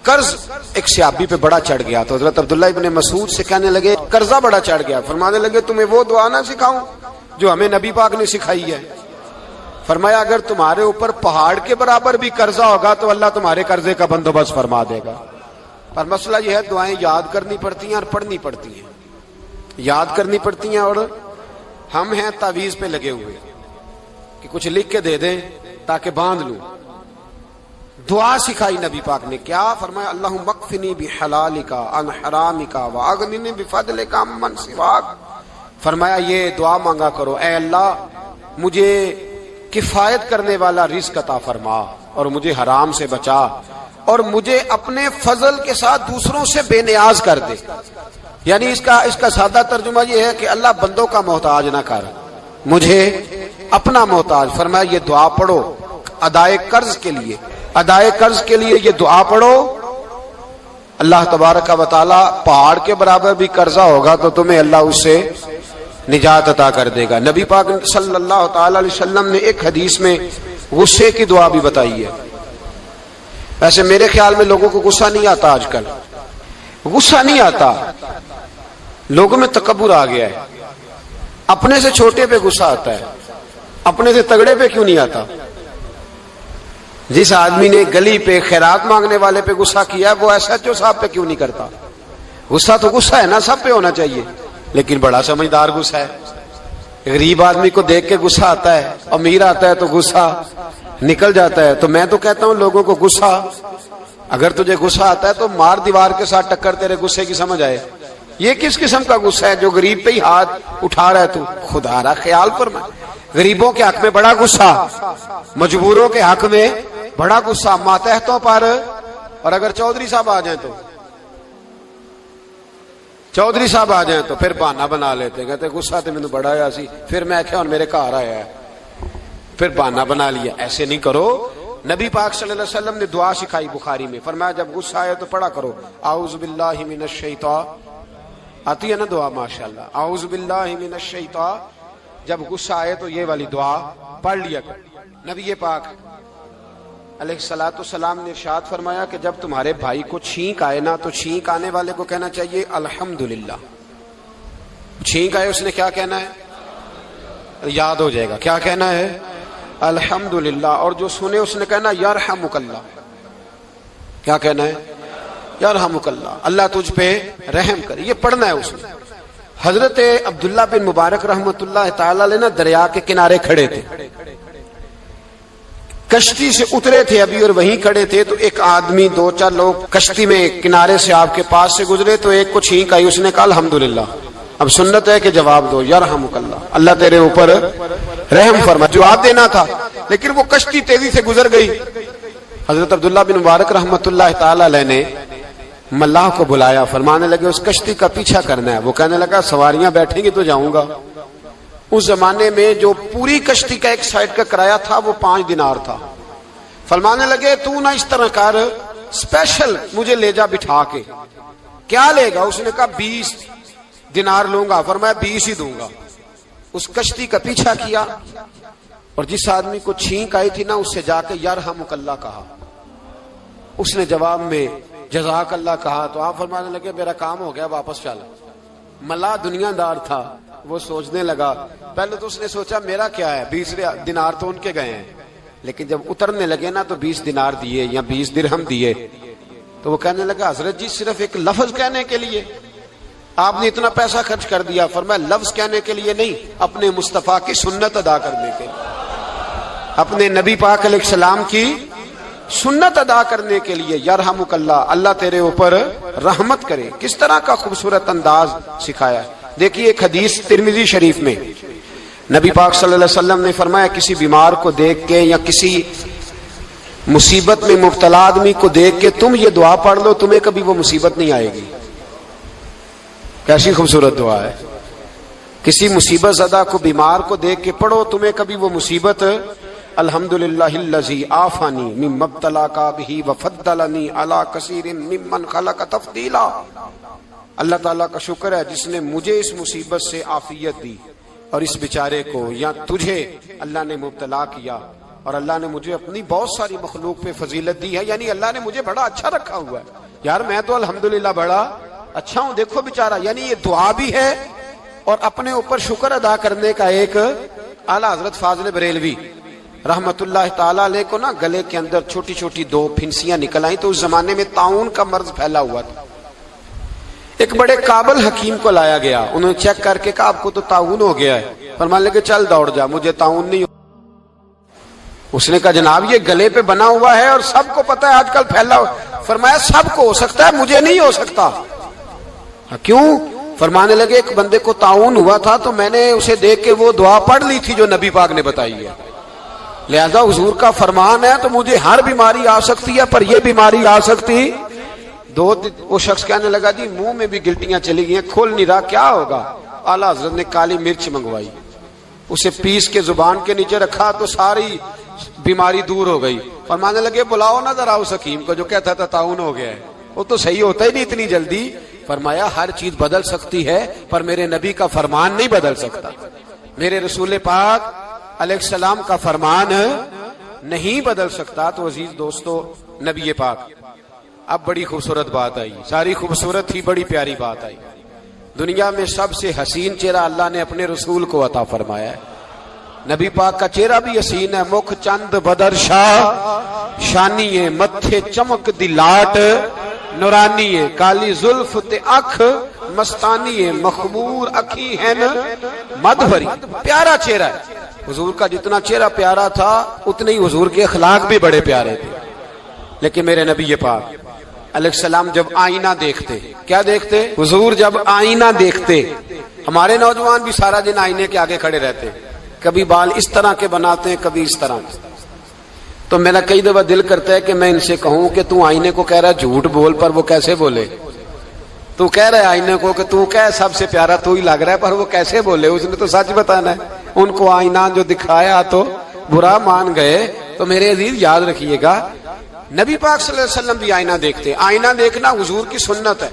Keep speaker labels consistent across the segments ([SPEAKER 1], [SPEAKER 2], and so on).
[SPEAKER 1] قرض ایک صحابی پہ بڑا چڑھ گیا تو حضرت عبداللہ ابن مسعود سے کہنے لگے قرضہ بڑا چڑھ گیا. فرمانے لگے تمہیں وہ دعا نہ سکھاؤں جو ہمیں نبی پاک نے سکھائی ہے. فرمایا اگر تمہارے اوپر پہاڑ کے برابر بھی قرضہ ہوگا تو اللہ تمہارے قرضے کا بندوبست فرما دے گا. پر مسئلہ یہ ہے دعائیں یاد کرنی پڑتی ہیں اور پڑھنی پڑتی ہیں. یاد کرنی پڑتی ہیں اور ہم ہیں تعویذ پہ لگے ہوئے کہ کچھ لکھ کے دے دیں تاکہ باندھ لوں. دعا سکھائی نبی پاک نے کیا فرمایا اللہم اکفنی بحلالک عن حرامک واغننی بفضلک عمن سواک. فرمایا یہ دعا مانگا کرو اے اللہ مجھے کفایت کرنے والا رزق عطا فرما اور مجھے حرام سے بچا اور مجھے اپنے فضل کے ساتھ دوسروں سے بے نیاز کر دے. یعنی اس کا سادہ ترجمہ یہ ہے کہ اللہ بندوں کا محتاج نہ کر مجھے اپنا محتاج. فرمایا یہ دعا پڑھو ادائے قرض کے لیے. ادائے قرض کے لیے یہ دعا پڑھو. اللہ تبارک و تعالی پہاڑ کے برابر بھی قرضہ ہوگا تو تمہیں اللہ اس سے نجات عطا کر دے گا. نبی پاک صلی اللہ تعالی علیہ وسلم نے ایک حدیث میں غصے کی دعا بھی بتائی ہے. ویسے میرے خیال میں لوگوں کو غصہ نہیں آتا. آج کل غصہ نہیں آتا, لوگوں میں تکبر آ گیا ہے. اپنے سے چھوٹے پہ غصہ آتا ہے, اپنے سے تگڑے پہ کیوں نہیں آتا؟ جس آدمی نے گلی پہ خیرات مانگنے والے پہ غصہ کیا وہ ایس ایچ او صاحب پہ کیوں نہیں کرتا؟ غصہ تو غصہ ہے نا, سب پہ ہونا چاہیے, لیکن بڑا سمجھدار غصہ ہے. غریب آدمی کو دیکھ کے غصہ آتا ہے, امیر آتا ہے تو غصہ نکل جاتا ہے. تو میں تو کہتا ہوں لوگوں کو غصہ, اگر تجھے غصہ آتا ہے تو مار دیوار کے ساتھ ٹکر تیرے غصے کی سمجھ آئے. یہ کس قسم کا غصہ ہے جو غریب پہ ہی ہاتھ اٹھا رہا ہے؟ تو خدا را خیال فرما. غریبوں کے حق میں بڑا غصہ, مجبوروں کے حق میں بڑا غصہ, ماتحتوں پر. اور اگر چودھری صاحب آ جائیں تو پھر بہانہ بنا لیتے, کہتے غصہ تو مینوں بڑا آیا سی, پھر میں کہا میرے گھر آیا ہے, پھر بہانہ بنا لیا. ایسے نہیں کرو. نبی پاک صلی اللہ علیہ وسلم نے دعا سکھائی بخاری میں. فرمایا جب غصہ آئے تو پڑھا کرو اعوذ باللہ من الشیطان. آتی ہے نا دعا ماشاءاللہ, اعوذ باللہ من الشیطان. جب غصہ آئے تو یہ والی دعا پڑھ لیا کرو. نبی پاک علیہ الصلوۃ والسلام نے ارشاد فرمایا کہ جب تمہارے بھائی کو چھینک آئے نا تو چھینک آنے والے کو کہنا چاہیے الحمدللہ. چھینک آئے اس نے کیا کہنا ہے؟ یاد ہو جائے گا کیا کہنا ہے؟ الحمدللہ. اور جو سنے اس نے کہنا یرحمک اللہ. کیا کہنا ہے؟ یرحمک اللہ, اللہ تجھ پہ رحم کرے. یہ پڑھنا ہے اس نے. حضرت عبداللہ بن مبارک رحمۃ اللہ تعالی علیہ نا دریا کے کنارے کھڑے تھے, کشتی سے اترے تھے ابھی اور وہیں کھڑے تھے. تو ایک آدمی, دو چار لوگ کشتی میں کنارے سے آپ کے پاس سے گزرے تو ایک کو چھینک آئی, اس نے کہا الحمدللہ. اب سنت ہے کہ جواب دو یرحمک اللہ, اللہ تیرے اوپر رحم فرما. جواب دینا تھا لیکن وہ کشتی تیزی سے گزر گئی. حضرت عبداللہ بن مبارک رحمۃ اللہ تعالی علیہ نے ملاح کو بلایا. فرمانے لگے اس کشتی کا پیچھا کرنا ہے. وہ کہنے لگا سواریاں بیٹھیں گی تو جاؤں گا. اس زمانے میں جو پوری کشتی کا ایک سائڈ کا کرایہ تھا وہ 5 دینار تھا. فرمانے لگے تو نہ اس طرح کر, اسپیشل مجھے لے جا بٹھا کے. کیا لے گا؟ اس نے کہا 20 دینار لوں گا. فرمایا 20 ہی دوں گا. اس کشتی کا پیچھا کیا اور جس آدمی کو چھینک آئی تھی نا اس سے جا کے یرحمک اللہ کہا. اس نے جواب میں جزاک اللہ کہا. تو آپ فرمانے لگے میرا کام ہو گیا, واپس چل. ملا دنیا دار تھا, وہ سوچنے لگا. پہلے تو اس نے سوچا میرا کیا ہے, 20 دینار تو ان کے گئے ہیں. لیکن جب اترنے لگے نا تو 20 دینار دیے یا 20 درہم دیے. تو وہ کہنے لگا حضرت جی صرف ایک لفظ کہنے کے لیے آپ نے اتنا پیسہ خرچ کر دیا. فرمایا لفظ کہنے کے لیے نہیں, اپنے مصطفیٰ کی سنت ادا کرنے کے لیے, اپنے نبی پاک علیہ السلام کی سنت ادا کرنے کے لیے. یرحمک اللہ, اللہ تیرے اوپر رحمت کرے. کس طرح کا خوبصورت انداز سکھایا. دیکھیے ایک حدیث ترمذی شریف میں نبی پاک صلی اللہ علیہ وسلم نے فرمایا کسی بیمار کو دیکھ کے یا کسی مصیبت میں مبتلا آدمی کو دیکھ کے تم یہ دعا پڑھ لو, تمہیں کبھی وہ مصیبت نہیں آئے گی. کیسی خوبصورت دعا ہے. کسی مصیبت زدہ کو, بیمار کو دیکھ کے پڑھو, تمہیں کبھی وہ مصیبت الحمدللہ الذی عافانی مما ابتلاک بہ وفضلنی علی کثیر ممن خلق تفضیلا. اللہ تعالیٰ کا شکر ہے جس نے مجھے اس مصیبت سے عافیت دی اور اس بیچارے کو یا تجھے اللہ نے مبتلا کیا اور اللہ نے مجھے اپنی بہت ساری مخلوق پہ فضیلت دی ہے، یعنی اللہ نے مجھے بڑا اچھا رکھا ہوا ہے یار، میں تو الحمدللہ بڑا اچھا ہوں، دیکھو بیچارہ۔ یعنی یہ دعا بھی ہے اور اپنے اوپر شکر ادا کرنے کا ایک۔ اعلیٰ حضرت فاضل بریلوی رحمت اللہ تعالیٰ علیہ کو نا گلے کے اندر چھوٹی چھوٹی 2 پھنسیاں نکل آئیں، تو اس زمانے میں طاعون کا مرض پھیلا ہوا تھا۔ ایک بڑے قابل حکیم کو لایا گیا، انہوں نے چیک کر کے کہا آپ کو تو طاعون ہو گیا ہے، فرمانے لگے چل دوڑ جا، مجھے طاعون نہیں۔ اس نے کہا جناب یہ گلے پہ بنا ہوا ہے اور سب کو پتا ہے آج کل پھیلا ہوا۔ فرمایا سب کو ہو سکتا ہے، مجھے نہیں ہو سکتا۔ کیوں؟ فرمانے لگے ایک بندے کو طاعون ہوا تھا تو میں نے اسے دیکھ کے وہ دعا پڑھ لی تھی جو نبی پاک نے بتائی ہے، لہذا حضور کا فرمان ہے تو مجھے ہر بیماری آ سکتی ہے پر یہ بیماری آ سکتی۔ وہ شخص کہنے لگا جی منہ میں بھی گلٹیاں چلی گئی ہیں، کھول نہیں رہا، کیا ہوگا؟ اعلیٰ حضرت نے کالی مرچ منگوائی، اسے پیس کے زبان کے نیچے رکھا تو ساری بیماری دور ہو گئی۔ فرمانے لگے بلاؤ نا ذرا اس حکیم کو جو کہتا تھا طاعون ہو گیا ہے، وہ تو صحیح ہوتا ہی نہیں اتنی جلدی۔ فرمایا ہر چیز بدل سکتی ہے پر میرے نبی کا فرمان نہیں بدل سکتا، میرے رسول پاک علیہ السلام کا فرمان نہیں بدل سکتا۔ تو عزیز دوستو، نبی پاک، اب بڑی خوبصورت بات آئی، ساری خوبصورت تھی، بڑی پیاری بات آئی۔ دنیا میں سب سے حسین چہرہ اللہ نے اپنے رسول کو عطا فرمایا ہے۔ نبی پاک کا چہرہ بھی حسین ہے، مکھ چند بدر شاہ شانی ہے، متھے چمک دی لاٹ نورانی ہے، کالی زلف تے اکھ مستانی ہے، مخمور اکھی ہے مد بھری۔ پیارا چہرہ ہے حضور کا، جتنا چہرہ پیارا تھا اتنے ہی حضور کے اخلاق بھی بڑے پیارے تھے۔ لیکن میرے نبی پاک علیہ السلام جب آئینہ دیکھتے، کیا دیکھتے؟ حضور جب آئینہ دیکھتے، ہمارے نوجوان بھی سارا دن آئینے کے آگے کھڑے رہتے، کبھی بال اس طرح کے بناتے ہیں کبھی اس طرح کے۔ تو میرا کئی دفعہ دل کرتا ہے کہ میں ان سے کہوں کہ تو آئینے کو کہہ رہا ہے جھوٹ بول، پر وہ کیسے بولے؟ تو کہہ رہا ہے آئینے کو کہ تو کہہ سب سے پیارا تو ہی لگ رہا ہے، پر وہ کیسے بولے؟ اس نے تو سچ بتانا ہے۔ ان کو آئینہ جو دکھایا تو برا مان گئے۔ تو میرے عزیز یاد رکھیے گا، نبی پاک صلی اللہ علیہ وسلم بھی آئینہ دیکھتے۔ آئینہ دیکھنا حضور کی سنت ہے،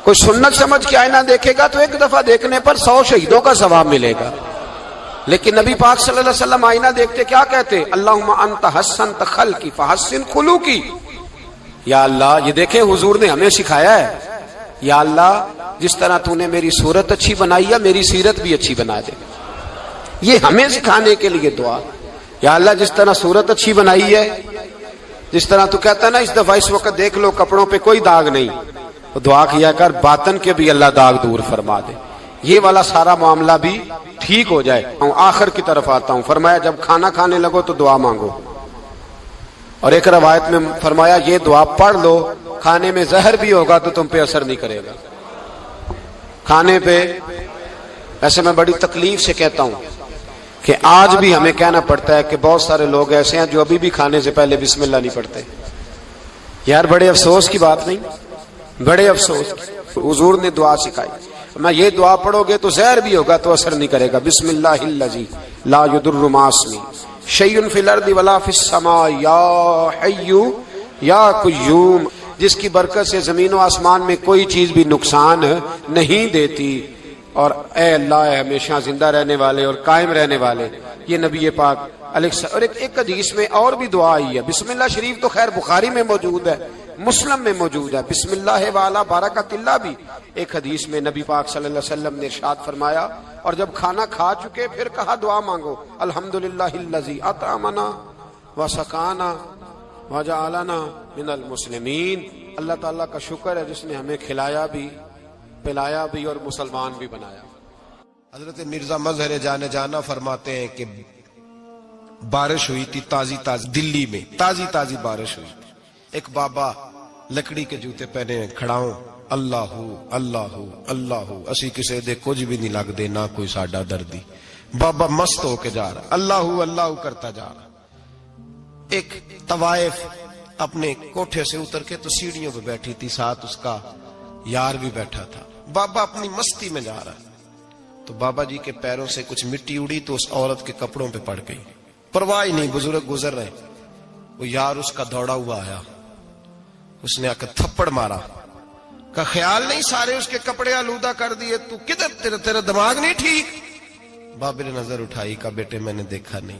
[SPEAKER 1] کوئی سنت سمجھ کے آئینہ دیکھے گا تو ایک دفعہ دیکھنے پر 100 شہیدوں کا ثواب ملے گا۔ لیکن نبی پاک صلی اللہ علیہ وسلم آئینہ دیکھتے کیا کہتے؟ اللہم انت حسنت خلقی فحسن خلوقی۔ یا اللہ، یہ دیکھیں حضور نے ہمیں سکھایا ہے، یا اللہ جس طرح تو نے میری صورت اچھی بنائی ہے میری سیرت بھی اچھی بنا دے۔ یہ ہمیں سکھانے کے لیے دعا، یا اللہ جس طرح صورت اچھی بنائی ہے، جس طرح تو کہتا ہے نا اس دفعہ اس وقت دیکھ لو کپڑوں پہ کوئی داغ نہیں، تو دعا کیا کر باطن کے بھی اللہ داغ دور فرما دے، یہ والا سارا معاملہ بھی ٹھیک ہو جائے۔ آخر کی طرف آتا ہوں، فرمایا جب کھانا کھانے لگو تو دعا مانگو، اور ایک روایت میں فرمایا یہ دعا پڑھ لو، کھانے میں زہر بھی ہوگا تو تم پہ اثر نہیں کرے گا۔ کھانے پہ ایسے میں بڑی تکلیف سے کہتا ہوں کہ آج بھی ہمیں کہنا پڑتا ہے کہ بہت سارے لوگ ایسے ہیں جو ابھی بھی کھانے سے پہلے بسم اللہ نہیں پڑھتے۔ یار بڑے افسوس کی بات نہیں؟ بڑے افسوس کی۔ حضور نے دعا سکھائی، میں یہ دعا پڑھو گے تو زہر بھی ہوگا تو اثر نہیں کرے گا۔ بسم اللہ الذی لا یضر مع اسمہ شیء فی الارض ولا فی السماء یا حی یا قیوم، جس کی برکت سے زمین و آسمان میں کوئی چیز بھی نقصان نہیں دیتی، اور اے اللہ اے ہمیشہ زندہ رہنے والے اور قائم رہنے والے۔ یہ نبی پاک علیہ السلام۔ اور ایک حدیث میں اور بھی دعا آئی ہے، بسم اللہ شریف تو خیر بخاری میں موجود ہے، مسلم میں موجود ہے، بسم اللہ وعلی برکت اللہ بھی ایک حدیث میں نبی پاک صلی اللہ علیہ وسلم نے ارشاد فرمایا۔ اور جب کھانا کھا چکے پھر کہا دعا مانگو، الحمدللہ الذی اطعمنا وسقانا وجعلنا من المسلمین۔ اللہ تعالیٰ کا شکر ہے جس نے ہمیں کھلایا بھی، پلایا بھی اور مسلمان بھی بنایا۔
[SPEAKER 2] حضرت مرزا مظہر جانا فرماتے ہیں کہ بارش ہوئی تھی تازی دلی میں تازی بارش ہوئی تھی، ایک بابا لکڑی کے جوتے پہنے کھڑا ہوں، اللہ اللہ اللہ، اسی کسے دے کچھ بھی نہیں لگ دے، نہ کوئی ساڈا دردی۔ بابا مست ہو کے جا رہا، اللہ اللہ کرتا جا رہا۔ ایک طوائف اپنے کوٹھے سے اتر کے تو سیڑھیوں پہ بیٹھی تھی، ساتھ اس کا یار بھی بیٹھا تھا۔ بابا اپنی مستی میں جا رہا، تو بابا جی کے پیروں سے کچھ مٹی اڑی تو اس عورت کے کپڑوں پہ پڑ گئی، پرواہ نہیں، بزرگ گزر رہے۔ وہ یار اس کا دوڑا ہوا آیا، اس نے آ کر تھپڑ مارا، کا خیال نہیں سارے اس کے کپڑے آلودہ کر دیے، تو کدھر تیرا دماغ نہیں ٹھیک؟ بابے نے نظر اٹھائی، کا بیٹے میں نے دیکھا نہیں،